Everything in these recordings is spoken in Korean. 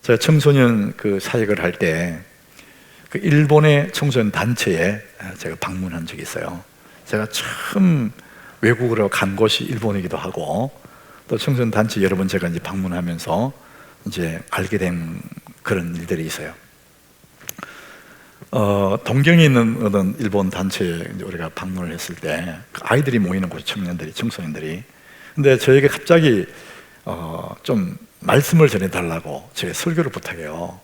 제가 청소년 그 사역을 할 때 그 일본의 청소년 단체에 제가 방문한 적이 있어요. 제가 처음 외국으로 간 곳이 일본이기도 하고, 또 청소년 단체 여러 번 제가 이제 방문하면서 이제 알게 된 그런 일들이 있어요. 동경에 있는 어떤 일본 단체에 이제 우리가 방문을 했을 때 아이들이 모이는 곳, 청년들이, 청소년들이. 근데 저에게 갑자기 좀 말씀을 전해달라고 제 설교를 부탁해요.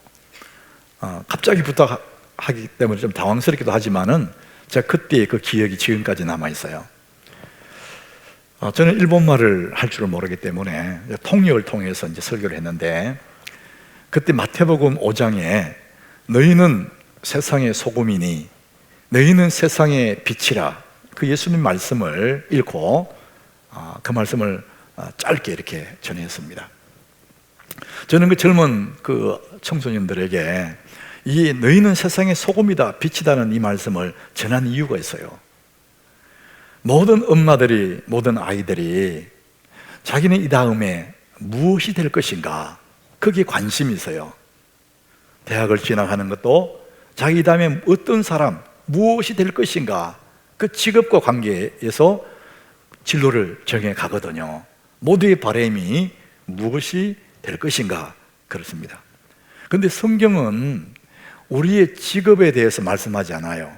갑자기 부탁하기 때문에 좀 당황스럽기도 하지만은 제가 그때의 그 기억이 지금까지 남아있어요. 저는 일본말을 할 줄을 모르기 때문에 통역을 통해서 이제 설교를 했는데, 그때 마태복음 5장에 너희는 세상의 소금이니 너희는 세상의 빛이라, 그 예수님 말씀을 읽고 그 말씀을 짧게 이렇게 전했습니다. 저는 그 젊은 그 청소년들에게 이 너희는 세상의 소금이다, 빛이다는 이 말씀을 전한 이유가 있어요. 모든 엄마들이, 모든 아이들이 자기는 이 다음에 무엇이 될 것인가, 거기에 관심이 있어요. 대학을 진학하는 것도 자기 이 다음에 어떤 사람, 무엇이 될 것인가, 그 직업과 관계에서 진로를 정해 가거든요. 모두의 바람이 무엇이 될 것인가, 그렇습니다. 그런데 성경은 우리의 직업에 대해서 말씀하지 않아요.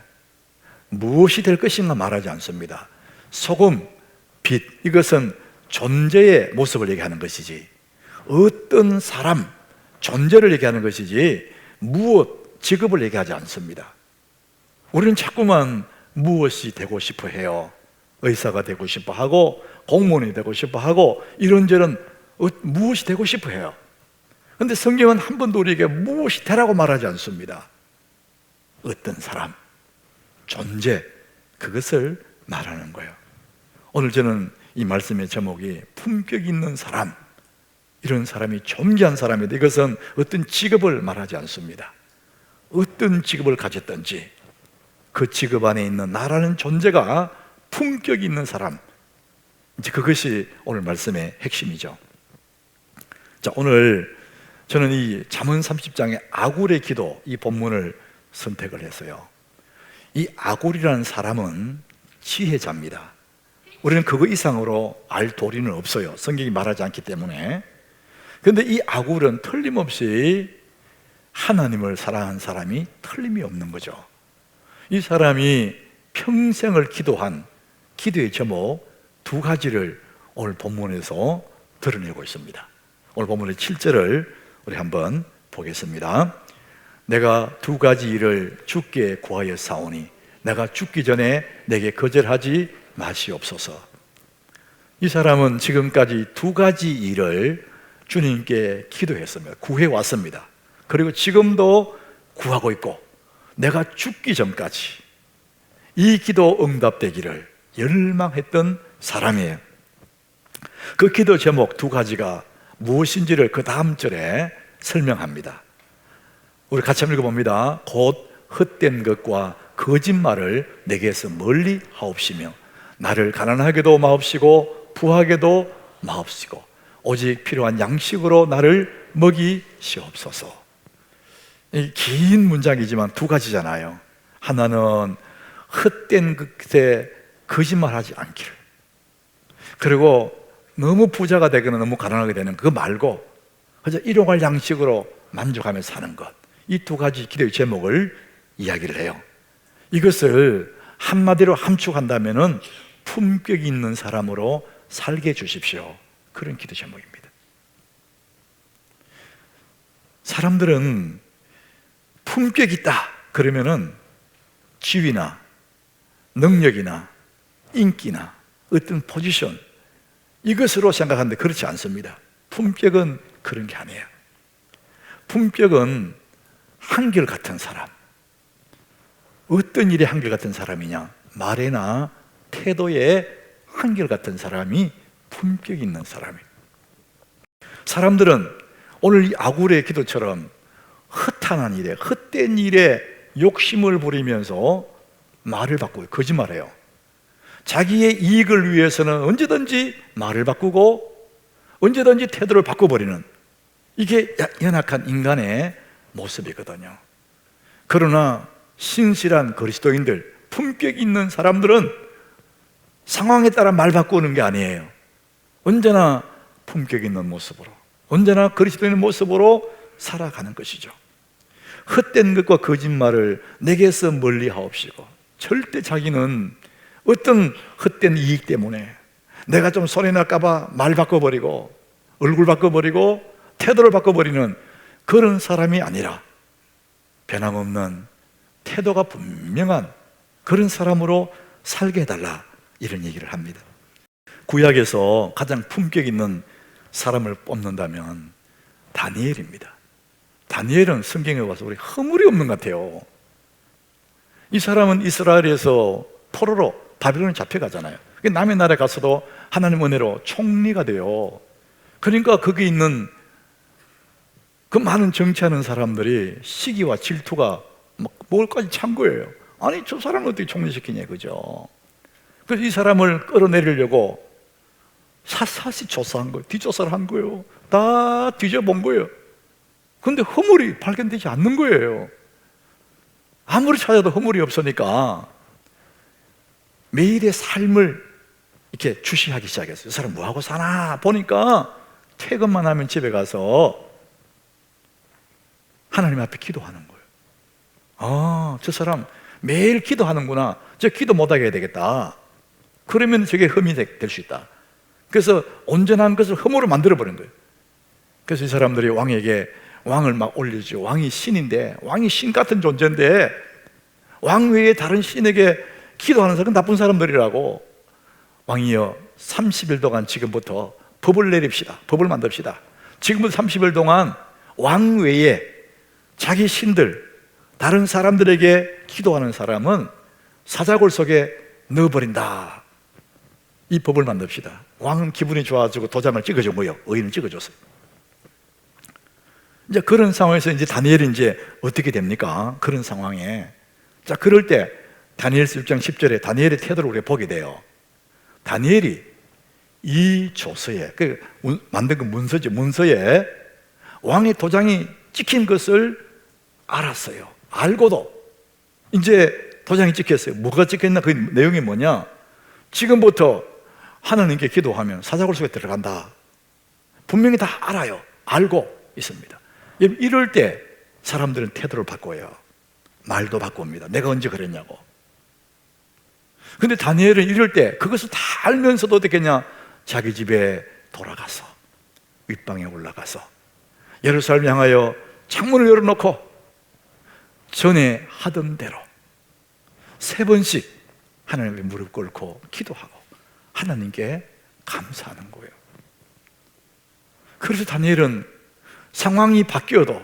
무엇이 될 것인가 말하지 않습니다. 소금, 빛, 이것은 존재의 모습을 얘기하는 것이지, 어떤 사람, 존재를 얘기하는 것이지 무엇, 직업을 얘기하지 않습니다. 우리는 자꾸만 무엇이 되고 싶어 해요. 의사가 되고 싶어 하고, 공무원이 되고 싶어 하고, 이런저런 무엇이 되고 싶어 해요. 그런데 성경은 한 번도 우리에게 무엇이 되라고 말하지 않습니다. 어떤 사람, 존재, 그것을 말하는 거예요. 오늘 저는 이 말씀의 제목이 품격 있는 사람, 이런 사람이 존귀한 사람이다. 이것은 어떤 직업을 말하지 않습니다. 어떤 직업을 가졌든지 그 직업 안에 있는 나라는 존재가 품격이 있는 사람, 이제 그것이 오늘 말씀의 핵심이죠. 자, 오늘 저는 이 잠언 30장의 아굴의 기도, 이 본문을 선택을 했어요. 이 아굴이라는 사람은 지혜자입니다. 우리는 그거 이상으로 알 도리는 없어요. 성경이 말하지 않기 때문에. 그런데 이 아굴은 틀림없이 하나님을 사랑한 사람이 틀림이 없는 거죠. 이 사람이 평생을 기도한 기도의 제목 두 가지를 오늘 본문에서 드러내고 있습니다. 오늘 본문의 7절을 우리 한번 보겠습니다. 내가 두 가지 일을 주께 구하여 사오니 내가 죽기 전에 내게 거절하지 마시옵소서. 이 사람은 지금까지 두 가지 일을 주님께 기도했습니다. 구해왔습니다. 그리고 지금도 구하고 있고, 내가 죽기 전까지 이 기도 응답되기를 열망했던 사람이에요. 그 기도 제목 두 가지가 무엇인지를 그 다음 절에 설명합니다. 우리 같이 한번 읽어봅니다. 곧 헛된 것과 거짓말을 내게서 멀리 하옵시며 나를 가난하게도 마옵시고 부하게도 마옵시고 오직 필요한 양식으로 나를 먹이시옵소서. 이 긴 문장이지만 두 가지잖아요. 하나는 헛된 것에 거짓말하지 않기를, 그리고 너무 부자가 되거나 너무 가난하게 되는 그거 말고 그저 일용할 양식으로 만족하며 사는 것, 이 두 가지 기도의 제목을 이야기를 해요. 이것을 한마디로 함축한다면은 품격 있는 사람으로 살게 해주십시오, 그런 기도 제목입니다. 사람들은 품격 있다 그러면은 지위나 능력이나 인기나 어떤 포지션, 이것으로 생각하는데 그렇지 않습니다. 품격은 그런 게 아니에요. 품격은 한결같은 사람. 어떤 일에 한결같은 사람이냐? 말에나 태도에 한결같은 사람이 품격 있는 사람이에요. 사람들은 오늘 이 아굴의 기도처럼 허탄한 일에, 헛된 일에 욕심을 부리면서 말을 바꾸고 거짓말해요. 자기의 이익을 위해서는 언제든지 말을 바꾸고 언제든지 태도를 바꿔버리는 이게 연약한 인간의 모습이거든요. 그러나 신실한 그리스도인들, 품격 있는 사람들은 상황에 따라 말 바꾸는 게 아니에요. 언제나 품격 있는 모습으로, 언제나 그리스도인의 모습으로 살아가는 것이죠. 헛된 것과 거짓말을 내게서 멀리 하옵시고, 절대 자기는 어떤 헛된 이익 때문에 내가 좀 손해 날까봐 말 바꿔버리고 얼굴 바꿔버리고 태도를 바꿔버리는 그런 사람이 아니라 변함없는 태도가 분명한 그런 사람으로 살게 해달라, 이런 얘기를 합니다. 구약에서 가장 품격 있는 사람을 뽑는다면 다니엘입니다. 다니엘은 성경에 와서 우리 허물이 없는 것 같아요. 이 사람은 이스라엘에서 포로로 바빌론에 잡혀가잖아요. 남의 나라에 가서도 하나님 은혜로 총리가 돼요. 그러니까 거기 있는 그 많은 정치하는 사람들이 시기와 질투가 막 뭘까지 찬 거예요. 아니, 저 사람을 어떻게 총리시키냐, 그죠? 그래서 이 사람을 끌어내리려고 샅샅이 조사한 거예요. 뒷조사를 한 거예요. 다 뒤져본 거예요. 근데 허물이 발견되지 않는 거예요. 아무리 찾아도 허물이 없으니까 매일의 삶을 이렇게 주시하기 시작했어요. 이 사람 뭐하고 사나 보니까 퇴근만 하면 집에 가서 하나님 앞에 기도하는 거예요. 아, 저 사람 매일 기도하는구나. 저 기도 못하게 해야 되겠다. 그러면 저게 흠이 될 수 있다. 그래서 온전한 것을 흠으로 만들어버린 거예요. 그래서 이 사람들이 왕에게 왕을 막 올리죠. 왕이 신인데, 왕이 신 같은 존재인데 왕 외에 다른 신에게 기도하는 사람은 나쁜 사람들이라고, 왕이여 30일 동안 지금부터 법을 내립시다. 법을 만듭시다. 지금부터 30일 동안 왕 외에 자기 신들, 다른 사람들에게 기도하는 사람은 사자골 속에 넣어버린다. 이 법을 만듭시다. 왕은 기분이 좋아지고 도장을 찍어준 거예요. 의인을 찍어줬어요. 이제 그런 상황에서 이제 다니엘이 이제 어떻게 됩니까? 그런 상황에. 자, 그럴 때 다니엘서 6장 10절에 다니엘의 태도를 우리가 보게 돼요. 다니엘이 이 조서에, 만든 그 문서지, 문서에 왕의 도장이 찍힌 것을 알았어요. 알고도 이제 도장이 찍혔어요. 뭐가 찍혔나? 그 내용이 뭐냐? 지금부터 하나님께 기도하면 사자굴 속에 들어간다. 분명히 다 알아요. 알고 있습니다. 이럴 때 사람들은 태도를 바꿔요. 말도 바꿉니다. 내가 언제 그랬냐고. 근데 다니엘은 이럴 때 그것을 다 알면서도 어떻게 했냐? 자기 집에 돌아가서 윗방에 올라가서 예루살렘 향하여 창문을 열어놓고 전에 하던 대로 3번씩 하나님께 무릎 꿇고 기도하고 하나님께 감사하는 거예요. 그래서 다니엘은 상황이 바뀌어도,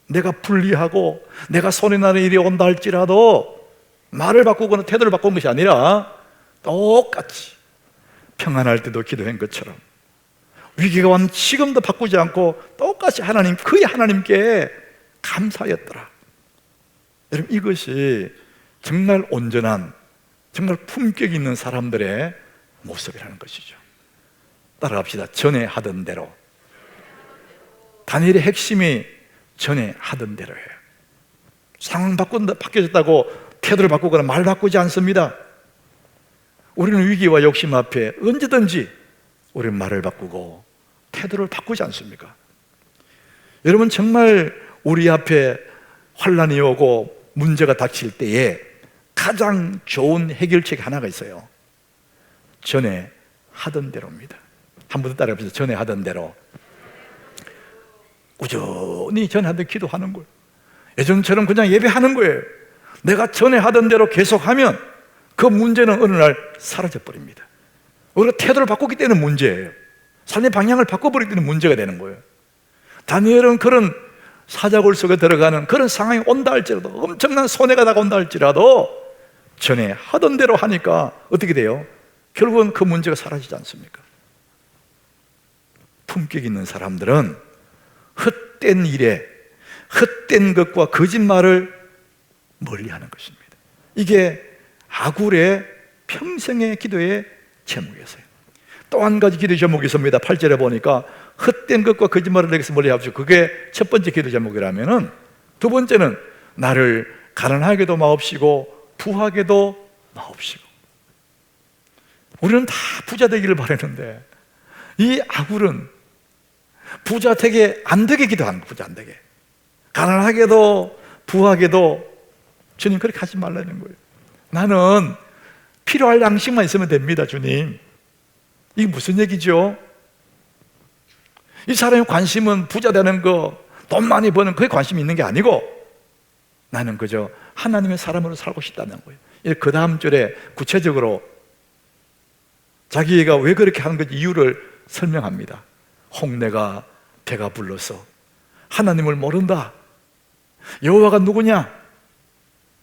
내가 불리하고 내가 손해나는 일이 온다 할지라도 말을 바꾸거나 태도를 바꾼 것이 아니라 똑같이 평안할 때도 기도한 것처럼, 위기가 왔는 지금도 바꾸지 않고 똑같이 하나님, 그의 하나님께 감사였더라. 여러분, 이것이 정말 온전한, 정말 품격 있는 사람들의 모습이라는 것이죠. 따라갑시다. 전에 하던 대로. 다니엘의 핵심이 전에 하던 대로예요. 상황 바뀌어졌다고 태도를 바꾸거나 말 바꾸지 않습니다. 우리는 위기와 욕심 앞에 언제든지 우리는 말을 바꾸고 태도를 바꾸지 않습니까? 여러분, 정말 우리 앞에 환난이 오고 문제가 닥칠 때에 가장 좋은 해결책이 하나가 있어요. 전에 하던 대로입니다. 한 번 더 따라해보세요. 전에 하던 대로. 꾸준히 전에 하던 기도하는 거예요. 예전처럼 그냥 예배하는 거예요. 내가 전에 하던 대로 계속하면 그 문제는 어느 날 사라져 버립니다. 우리가 태도를 바꾸기 때문에 문제예요. 삶의 방향을 바꿔버리기 때문에 문제가 되는 거예요. 다니엘은 그런 사자굴 속에 들어가는 그런 상황이 온다 할지라도, 엄청난 손해가 다가온다 할지라도 전에 하던 대로 하니까 어떻게 돼요? 결국은 그 문제가 사라지지 않습니까? 품격 있는 사람들은 헛된 일에, 헛된 것과 거짓말을 멀리하는 것입니다. 이게 아굴의 평생의 기도의 제목이었어요. 또 한 가지 기도 제목이 있습니다. 8절에 보니까 헛된 것과 거짓말을 내게서 멀리 하십시오. 그게 첫 번째 기도 제목이라면은, 두 번째는 나를 가난하게도 마옵시고 부하게도 마옵시고. 우리는 다 부자 되기를 바라는데 이 아굴은 부자 되게 안 되게 기도하는 거예요. 부자 안 되게, 가난하게도 부하게도. 주님 그렇게 하지 말라는 거예요. 나는 필요할 양식만 있으면 됩니다, 주님. 이게 무슨 얘기죠? 이 사람의 관심은 부자 되는 거, 돈 많이 버는 그게 관심이 있는 게 아니고, 나는 그저 하나님의 사람으로 살고 싶다는 거예요. 그 다음 절에 구체적으로 자기가 왜 그렇게 하는 건지 이유를 설명합니다. 홍내가 배가 불러서 하나님을 모른다, 여호와가 누구냐,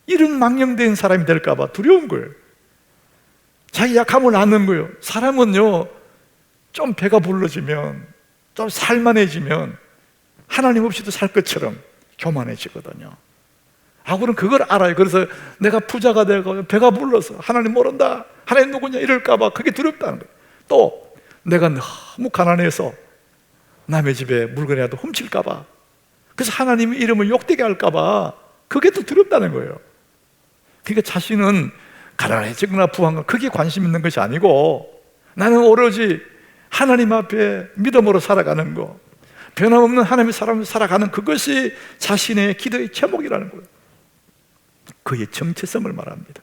이런 망령된 사람이 될까 봐 두려운 거예요. 자기 약함을 아는 거예요. 사람은요, 좀 배가 불러지면, 좀 살만해지면 하나님 없이도 살 것처럼 교만해지거든요. 아굴은 그걸 알아요. 그래서 내가 부자가 되고 배가 불러서 하나님 모른다, 하나님 누구냐 이럴까 봐 그게 두렵다는 거예요. 또 내가 너무 가난해서 남의 집에 물건이라도 훔칠까 봐, 그래서 하나님의 이름을 욕되게 할까 봐 그게 또 두렵다는 거예요. 그러니까 자신은 가난해지거나 부한 건 그게 관심 있는 것이 아니고, 나는 오로지 하나님 앞에 믿음으로 살아가는 거, 변함없는 하나님의 사람으로 살아가는 그것이 자신의 기도의 제목이라는 거예요. 그의 정체성을 말합니다.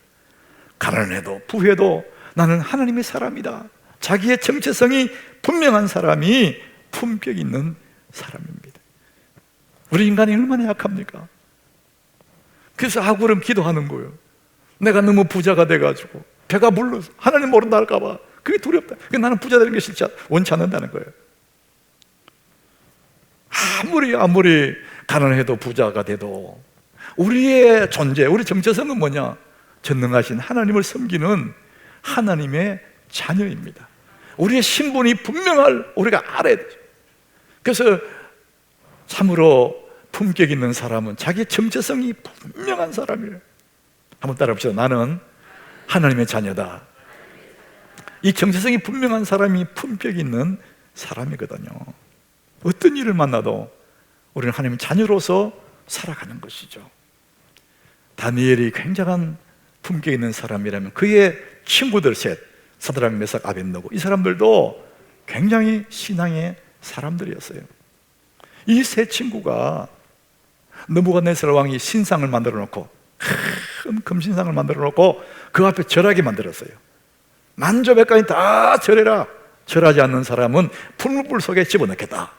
가난해도 부해도 나는 하나님의 사람이다. 자기의 정체성이 분명한 사람이 품격 있는 사람입니다. 우리 인간이 얼마나 약합니까? 그래서 아굴은 기도하는 거예요. 내가 너무 부자가 돼가지고 배가 불러서 하나님 모른다 할까 봐 그게 두렵다. 나는 부자 되는 게 싫지, 원치 않는다는 거예요. 아무리 가난해도 부자가 돼도 우리의 존재, 우리 정체성은 뭐냐? 전능하신 하나님을 섬기는 하나님의 자녀입니다. 우리의 신분이 분명할, 우리가 알아야 되죠. 그래서 참으로 품격 있는 사람은 자기의 정체성이 분명한 사람이에요. 한번 따라합시다. 나는 하나님의 자녀다. 이 정체성이 분명한 사람이 품격 있는 사람이거든요. 어떤 일을 만나도 우리는 하나님의 자녀로서 살아가는 것이죠. 다니엘이 굉장한 품격 있는 사람이라면 그의 친구들 셋, 사드락, 메삭, 아벳느고, 이 사람들도 굉장히 신앙의 사람들이었어요. 이 세 친구가 느부갓네살 왕이 신상을 만들어 놓고, 큰 금신상을 만들어 놓고 그 앞에 절하게 만들었어요. 만조백관이 다 절해라, 절하지 않는 사람은 풀무불 속에 집어넣겠다.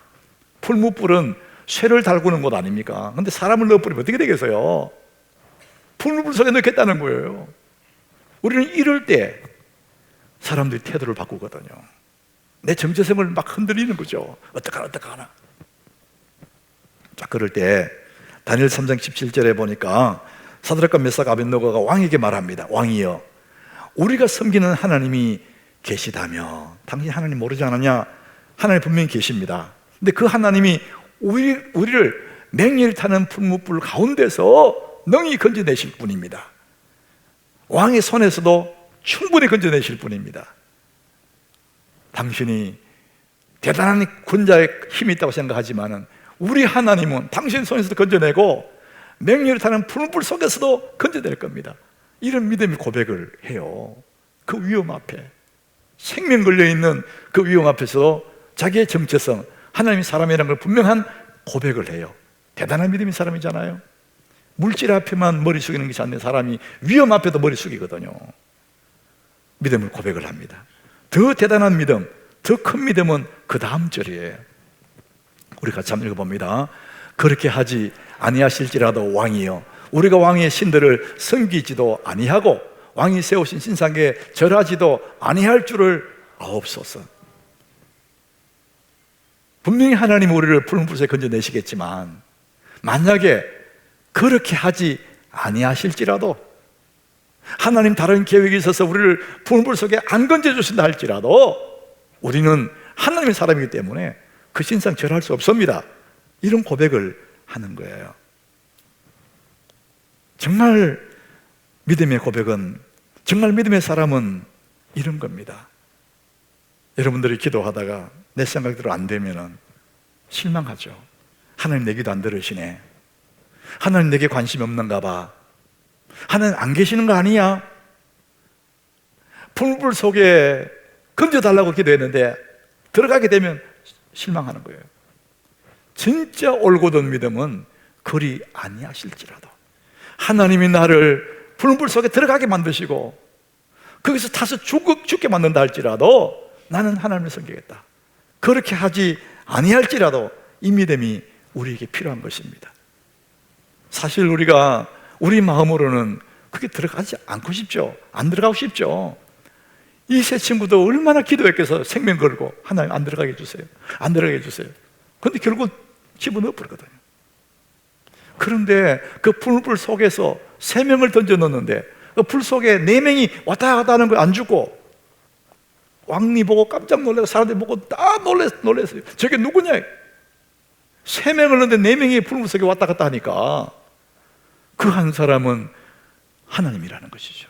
풀무불은 쇠를 달구는 곳 아닙니까? 근데 사람을 넣어버리면 어떻게 되겠어요? 풀무불 속에 넣겠다는 거예요. 우리는 이럴 때 사람들이 태도를 바꾸거든요. 내 정체성을 막 흔들리는 거죠. 어떡하나. 자, 그럴 때 다니엘 3장 17절에 보니까 사드락과 메삭, 아벳느고가 왕에게 말합니다. 왕이여, 우리가 섬기는 하나님이 계시다며, 당신 하나님 모르지 않았냐? 하나님 분명히 계십니다. 근데 그 하나님이 우리를 맹렬히 타는 풀무불 가운데서 능히 건져내실 분입니다. 왕의 손에서도 충분히 건져내실 분입니다. 당신이 대단한 군자의 힘이 있다고 생각하지만 우리 하나님은 당신 손에서도 건져내고 맹렬히 타는 풀무불 속에서도 건져낼 겁니다. 이런 믿음의 고백을 해요. 그 위험 앞에, 생명 걸려있는 그 위험 앞에서 자기의 정체성, 하나님이 사람이라는 걸 분명한 고백을 해요. 대단한 믿음의 사람이잖아요. 물질 앞에만 머리 숙이는 것이 아니라 사람이 위험 앞에도 머리 숙이거든요. 믿음을 고백을 합니다. 더 대단한 믿음, 더 큰 믿음은 그 다음 절이에요. 우리 같이 한번 읽어봅니다. 그렇게 하지 아니하실지라도 왕이여, 우리가 왕의 신들을 섬기지도 아니하고 왕이 세우신 신상에 절하지도 아니할 줄을 아옵소서. 분명히 하나님은 우리를 풀무불에 건져내시겠지만 만약에 그렇게 하지 아니하실지라도, 하나님 다른 계획이 있어서 우리를 풀무불 속에 안 건져주신다 할지라도 우리는 하나님의 사람이기 때문에 그 신상 절할 수 없습니다. 이런 고백을 하는 거예요. 정말 믿음의 고백은, 정말 믿음의 사람은 이런 겁니다. 여러분들이 기도하다가 내 생각대로 안 되면 실망하죠. 하나님 내 기도 안 들으시네. 하나님 내게 관심이 없는가 봐. 하나님 안 계시는 거 아니야? 풀불 속에 건져달라고 기도했는데 들어가게 되면 실망하는 거예요. 진짜 올곧은 믿음은 그리 아니하실지라도 하나님이 나를 풀불 속에 들어가게 만드시고 거기서 타서 죽게 만든다 할지라도 나는 하나님을 섬기겠다. 그렇게 하지 아니할지라도 이 믿음이 우리에게 필요한 것입니다. 사실 우리가 우리 마음으로는 그게 들어가지 않고 싶죠. 안 들어가고 싶죠. 이 세 친구도 얼마나 기도했겠어. 생명 걸고 하나님 안 들어가게 해주세요. 안 들어가게 해주세요. 그런데 결국 집어넣어 버리거든요. 그런데 그 풀불 속에서 세 명을 던져 넣었는데 그 불 속에 네 명이 왔다 갔다 하는 거 안 죽고 왕리 보고 깜짝 놀라고 사람들이 보고 다 놀랐어요. 저게 누구냐? 세 명을 넣는데 네 명이 풀불 속에 왔다 갔다 하니까 그 한 사람은 하나님이라는 것이죠.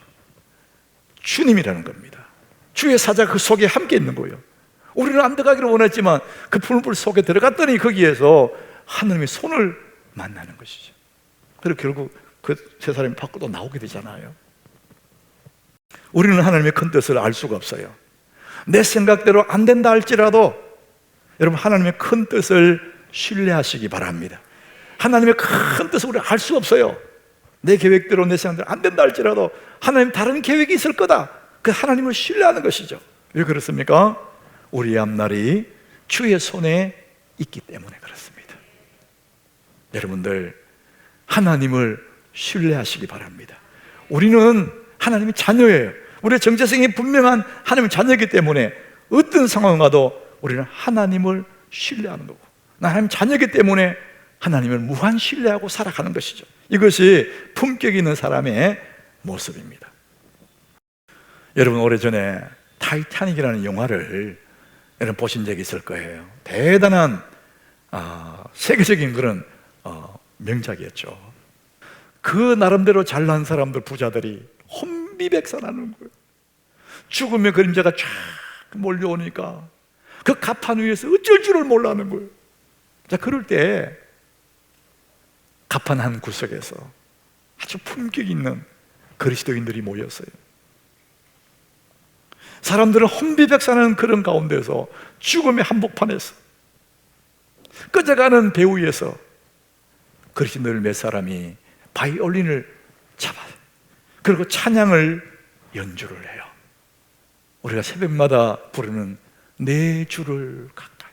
주님이라는 겁니다. 주의 사자가 그 속에 함께 있는 거예요. 우리는 안 들어가기를 원했지만 그 풀불 속에 들어갔더니 거기에서 하나님의 손을 만나는 것이죠. 그리고 결국 그 세 사람이 밖으로 나오게 되잖아요. 우리는 하나님의 큰 뜻을 알 수가 없어요. 내 생각대로 안 된다 할지라도 여러분 하나님의 큰 뜻을 신뢰하시기 바랍니다. 하나님의 큰 뜻을 우리가 알 수 없어요. 내 계획대로 내 생각대로 안 된다 할지라도 하나님 다른 계획이 있을 거다. 그 하나님을 신뢰하는 것이죠. 왜 그렇습니까? 우리의 앞날이 주의 손에 있기 때문에 그렇습니다. 여러분들 하나님을 신뢰하시기 바랍니다. 우리는 하나님의 자녀예요. 우리의 정체성이 분명한 하나님의 자녀이기 때문에 어떤 상황 가도 우리는 하나님을 신뢰하는 거고 하나님 자녀이기 때문에 하나님을 무한 신뢰하고 살아가는 것이죠. 이것이 품격 있는 사람의 모습입니다. 여러분 오래전에 타이타닉이라는 영화를 여러분 보신 적이 있을 거예요. 대단한 세계적인 그런 명작이었죠. 그 나름대로 잘난 사람들 부자들이 혼비백산하는 거예요. 죽음의 그림자가 쫙 몰려오니까 그 갑판 위에서 어쩔 줄을 몰라하는 거예요. 자, 그럴 때 갑판 한 구석에서 아주 품격 있는 그리스도인들이 모였어요. 사람들은 혼비백산하는 그런 가운데서 죽음의 한복판에서 꺼져가는 배 위에서 그리스도인들 몇 사람이 바이올린을 잡아요. 그리고 찬양을 연주를 해요. 우리가 새벽마다 부르는 내 주를 가까이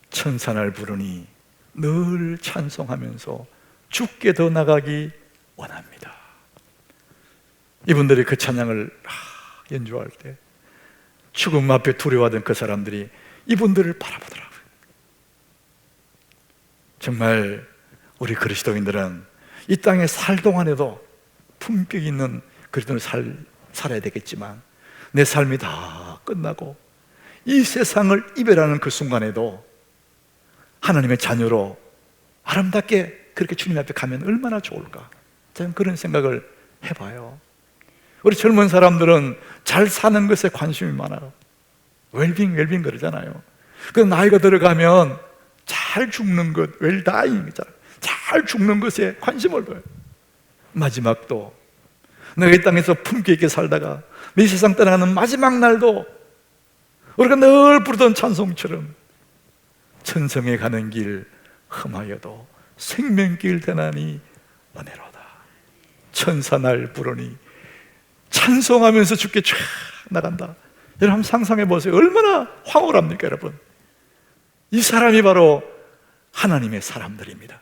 천사날 부르니 늘 찬송하면서 주께 더 나가기 원합니다. 이분들이 그 찬양을 연주할 때 죽음 앞에 두려워하던 그 사람들이 이분들을 바라보더라고요. 정말 우리 그리스도인들은 이 땅에 살 동안에도 품격 있는 그리스도인을 살아야 되겠지만 내 삶이 다 끝나고 이 세상을 이별하는 그 순간에도 하나님의 자녀로 아름답게 그렇게 주님 앞에 가면 얼마나 좋을까? 저는 그런 생각을 해봐요. 우리 젊은 사람들은 잘 사는 것에 관심이 많아요. 웰빙 그러잖아요. 그 나이가 들어가면 잘 죽는 것, 웰다잉이잖아요. 잘 죽는 것에 관심을 둬요. 마지막도 내가 이 땅에서 품격 있게 살다가 이 세상 떠나가는 마지막 날도 우리가 늘 부르던 찬송처럼 천성에 가는 길 험하여도 생명길 되나니 은혜로다. 천사날 부르니 찬송하면서 주께 쫙 나간다. 여러분 한번 상상해 보세요. 얼마나 황홀합니까 여러분? 이 사람이 바로 하나님의 사람들입니다.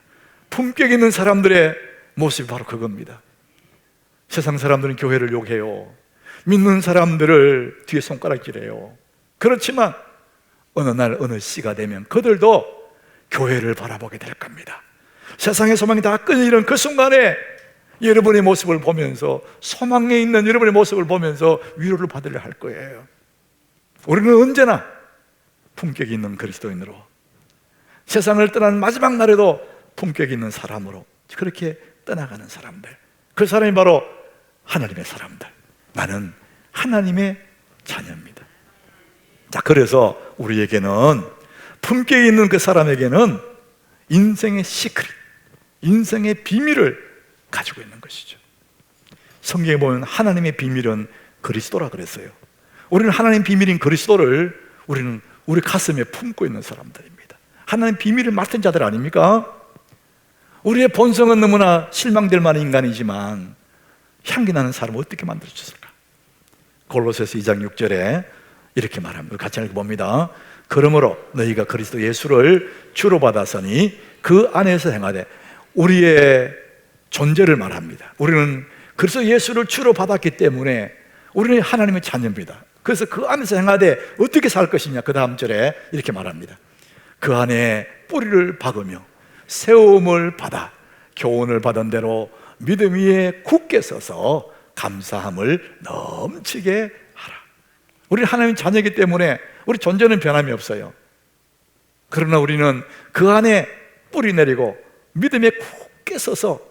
품격 있는 사람들의 모습이 바로 그겁니다. 세상 사람들은 교회를 욕해요. 믿는 사람들을 뒤에 손가락질해요. 그렇지만 어느 날 어느 시가 되면 그들도 교회를 바라보게 될 겁니다. 세상의 소망이 다 끊이는 그 순간에 여러분의 모습을 보면서 소망에 있는 여러분의 모습을 보면서 위로를 받으려 할 거예요. 우리는 언제나 품격 있는 그리스도인으로 세상을 떠나는 마지막 날에도 품격 있는 사람으로 그렇게 떠나가는 사람들, 그 사람이 바로 하나님의 사람들. 나는 하나님의 자녀입니다. 자, 그래서 우리에게는 품격 있는 그 사람에게는 인생의 시크릿, 인생의 비밀을 가지고 있는 것이죠. 성경에 보면 하나님의 비밀은 그리스도라 그랬어요. 우리는 하나님 비밀인 그리스도를 우리는 우리 가슴에 품고 있는 사람들입니다. 하나님 비밀을 맡은 자들 아닙니까? 우리의 본성은 너무나 실망될 만한 인간이지만 향기 나는 사람을 어떻게 만들어주셨을까? 골로새서 2장 6절에 이렇게 말합니다. 같이 읽어봅니다. 그러므로 너희가 그리스도 예수를 주로 받았으니 그 안에서 행하되, 우리의 존재를 말합니다. 우리는 그리스도 예수를 주로 받았기 때문에 우리는 하나님의 자녀입니다. 그래서 그 안에서 행하되 어떻게 살 것이냐? 그 다음 절에 이렇게 말합니다. 그 안에 뿌리를 박으며 세움을 받아 교훈을 받은 대로 믿음 위에 굳게 서서 감사함을 넘치게 하라. 우리는 하나님의 자녀이기 때문에 우리 존재는 변함이 없어요. 그러나 우리는 그 안에 뿌리 내리고 믿음에 굳게 서서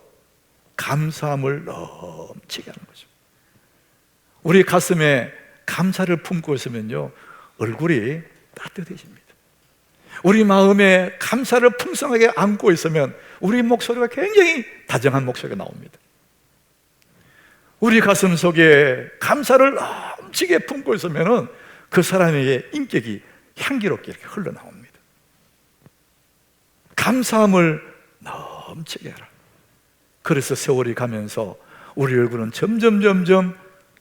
감사함을 넘치게 하는 거죠. 우리 가슴에 감사를 품고 있으면요, 얼굴이 따뜻해집니다. 우리 마음에 감사를 풍성하게 안고 있으면 우리 목소리가 굉장히 다정한 목소리가 나옵니다. 우리 가슴 속에 감사를 넘치게 품고 있으면 그 사람의 인격이 향기롭게 이렇게 흘러나옵니다. 감사함을 넘치게 하라. 그래서 세월이 가면서 우리 얼굴은 점점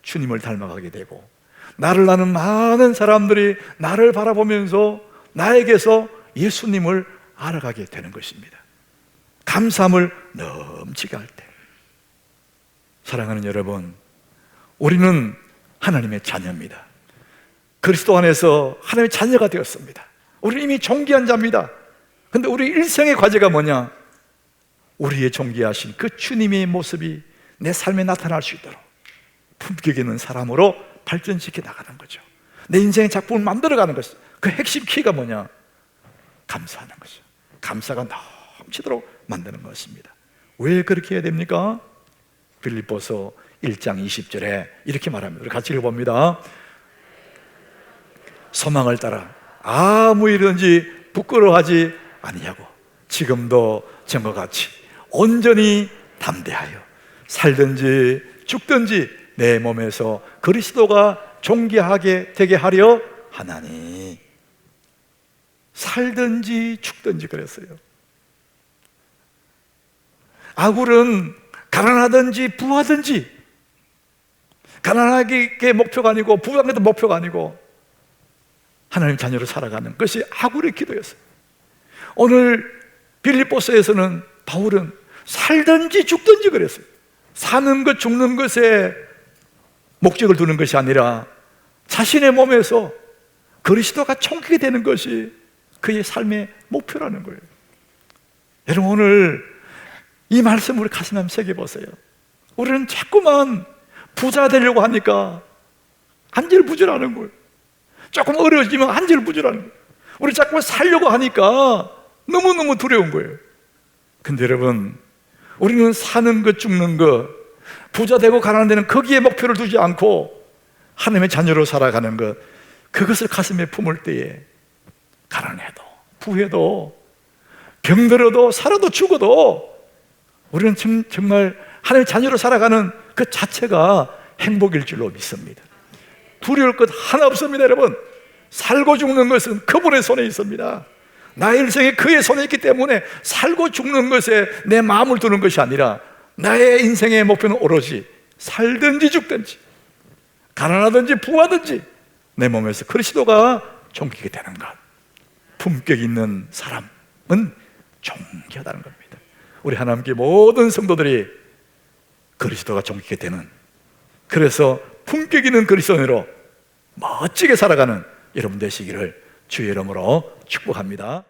주님을 닮아가게 되고, 나를 아는 많은 사람들이 나를 바라보면서 나에게서 예수님을 알아가게 되는 것입니다. 감사함을 넘치게 할 때. 사랑하는 여러분, 우리는 하나님의 자녀입니다. 그리스도 안에서 하나님의 자녀가 되었습니다. 우리는 이미 존귀한 자입니다. 그런데 우리 일생의 과제가 뭐냐? 우리의 존귀하신 그 주님의 모습이 내 삶에 나타날 수 있도록 품격 있는 사람으로 발전시켜 나가는 거죠. 내 인생의 작품을 만들어가는 것이죠. 그 핵심 키가 뭐냐? 감사하는 것이죠. 감사가 넘치도록 만드는 것입니다. 왜 그렇게 해야 됩니까? 빌립보서 1장 20절에 이렇게 말합니다. 우리 같이 읽어봅니다. 소망을 따라 아무 일이든지 부끄러워하지 아니하고 지금도 전과 같이 온전히 담대하여 살든지 죽든지 내 몸에서 그리스도가 존귀하게 되게 하려 하나니. 살든지 죽든지 그랬어요. 아굴은 가난하든지 부하든지, 가난하게 목표가 아니고 부하게 목표가 아니고 하나님 자녀로 살아가는 것이 아굴의 기도였어요. 오늘 빌립보서에서는 바울은 살든지 죽든지 그랬어요. 사는 것 죽는 것에 목적을 두는 것이 아니라 자신의 몸에서 그리스도가 총키게 되는 것이 그의 삶의 목표라는 거예요. 여러분, 오늘 이 말씀을 우리 가슴에 한번 새겨보세요. 우리는 자꾸만 부자 되려고 하니까 안절부절하는 거예요. 조금 어려워지면 안절부절하는 거예요. 우리 자꾸만 살려고 하니까 너무너무 두려운 거예요. 근데 여러분, 우리는 사는 것 죽는 것, 부자 되고 가난한 데는 거기에 목표를 두지 않고 하나님의 자녀로 살아가는 것, 그것을 가슴에 품을 때에 가난해도 부해도 병들어도 살아도 죽어도 우리는 정말 하나님의 자녀로 살아가는 그 자체가 행복일 줄로 믿습니다. 두려울 것 하나 없습니다. 여러분, 살고 죽는 것은 그분의 손에 있습니다. 나의 인생이 그의 손에 있기 때문에 살고 죽는 것에 내 마음을 두는 것이 아니라 나의 인생의 목표는 오로지 살든지 죽든지 가난하든지 부하든지 내 몸에서 그리스도가 존귀게 되는 것. 품격 있는 사람은 존귀하다는 겁니다. 우리 하나님께 모든 성도들이 그리스도가 존귀게 되는, 그래서 품격 있는 그리스도인으로 멋지게 살아가는 여러분 되시기를 주의 이름으로 축복합니다.